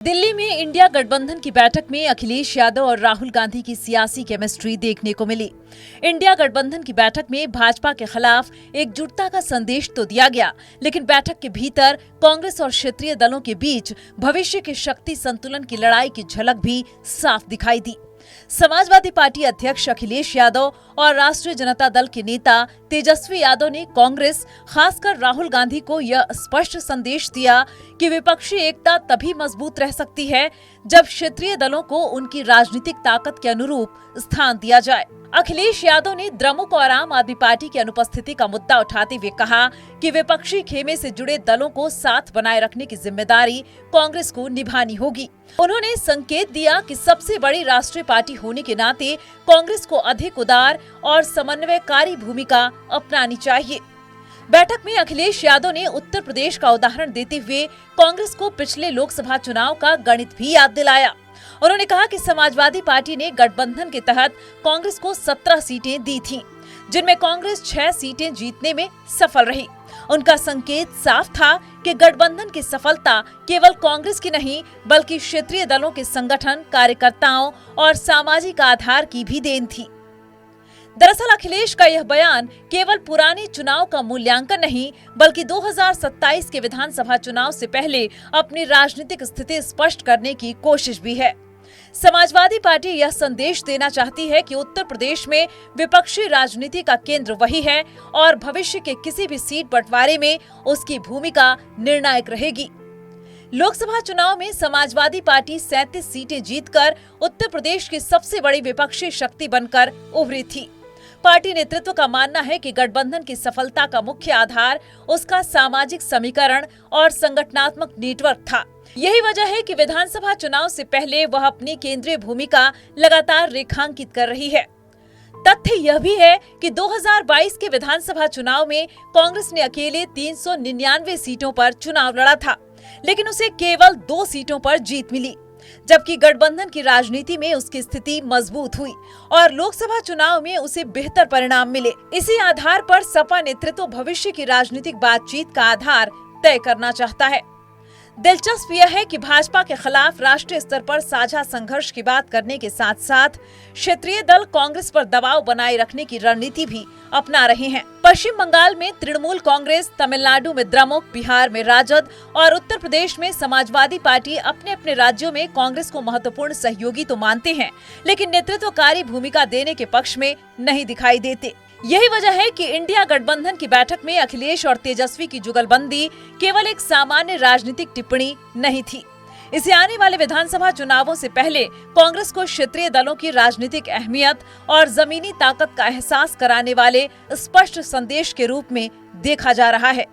दिल्ली में इंडिया गठबंधन की बैठक में अखिलेश यादव और राहुल गांधी की सियासी केमिस्ट्री देखने को मिली। इंडिया गठबंधन की बैठक में भाजपा के खिलाफ एकजुटता का संदेश तो दिया गया, लेकिन बैठक के भीतर कांग्रेस और क्षेत्रीय दलों के बीच भविष्य के शक्ति संतुलन की लड़ाई की झलक भी साफ दिखाई दी। समाजवादी पार्टी अध्यक्ष अखिलेश यादव और राष्ट्रीय जनता दल के नेता तेजस्वी यादव ने कांग्रेस, खासकर राहुल गांधी को यह स्पष्ट संदेश दिया कि विपक्षी एकता तभी मजबूत रह सकती है जब क्षेत्रीय दलों को उनकी राजनीतिक ताकत के अनुरूप स्थान दिया जाए। अखिलेश यादव ने द्रमुक और आम आदमी पार्टी की अनुपस्थिति का मुद्दा उठाते हुए कहा कि विपक्षी खेमे से जुड़े दलों को साथ बनाए रखने की जिम्मेदारी कांग्रेस को निभानी होगी। उन्होंने संकेत दिया कि सबसे बड़ी राष्ट्रीय पार्टी होने के नाते कांग्रेस को अधिक उदार और समन्वयकारी भूमिका अपनानी चाहिए। बैठक में अखिलेश यादव ने उत्तर प्रदेश का उदाहरण देते हुए कांग्रेस को पिछले लोकसभा चुनाव का गणित भी याद दिलाया। उन्होंने कहा कि समाजवादी पार्टी ने गठबंधन के तहत कांग्रेस को 17 सीटें दी थीं, जिनमें कांग्रेस 6 सीटें जीतने में सफल रही। उनका संकेत साफ था कि गठबंधन की सफलता केवल कांग्रेस की नहीं, बल्कि क्षेत्रीय दलों के संगठन, कार्यकर्ताओं और सामाजिक आधार की भी देन थी। दरअसल अखिलेश का यह बयान केवल पुराने चुनाव का मूल्यांकन नहीं, बल्कि 2027 के विधानसभा चुनाव से पहले अपनी राजनीतिक स्थिति स्पष्ट करने की कोशिश भी है। समाजवादी पार्टी यह संदेश देना चाहती है कि उत्तर प्रदेश में विपक्षी राजनीति का केंद्र वही है और भविष्य के किसी भी सीट बंटवारे में उसकी भूमिका निर्णायक रहेगी। लोकसभा चुनाव में समाजवादी पार्टी 37 सीटें जीतकर उत्तर प्रदेश की सबसे बड़ी विपक्षी शक्ति बनकर उभरी थी। पार्टी नेतृत्व का मानना है कि गठबंधन की सफलता का मुख्य आधार उसका सामाजिक समीकरण और संगठनात्मक नेटवर्क था। यही वजह है कि विधानसभा चुनाव से पहले वह अपनी केंद्रीय भूमिका लगातार रेखांकित कर रही है। तथ्य यह भी है कि 2022 के विधानसभा चुनाव में कांग्रेस ने अकेले 399 सीटों पर चुनाव लड़ा था, लेकिन उसे केवल 2 सीटों पर जीत मिली, जबकि गठबंधन की राजनीति में उसकी स्थिति मजबूत हुई और लोकसभा चुनाव में उसे बेहतर परिणाम मिले। इसी आधार पर सपा नेतृत्व भविष्य की राजनीतिक बातचीत का आधार तय करना चाहता है। दिलचस्प यह है कि भाजपा के खिलाफ राष्ट्रीय स्तर पर साझा संघर्ष की बात करने के साथ साथ क्षेत्रीय दल कांग्रेस पर दबाव बनाए रखने की रणनीति भी अपना रहे हैं। पश्चिम बंगाल में तृणमूल कांग्रेस, तमिलनाडु में द्रमुक, बिहार में राजद और उत्तर प्रदेश में समाजवादी पार्टी अपने अपने राज्यों में कांग्रेस को महत्वपूर्ण सहयोगी तो मानते हैं, लेकिन नेतृत्वकारी भूमिका देने के पक्ष में नहीं दिखाई देते। यही वजह है कि इंडिया गठबंधन की बैठक में अखिलेश और तेजस्वी की जुगलबंदी केवल एक सामान्य राजनीतिक टिप्पणी नहीं थी। इसे आने वाले विधानसभा चुनावों से पहले कांग्रेस को क्षेत्रीय दलों की राजनीतिक अहमियत और जमीनी ताकत का एहसास कराने वाले स्पष्ट संदेश के रूप में देखा जा रहा है।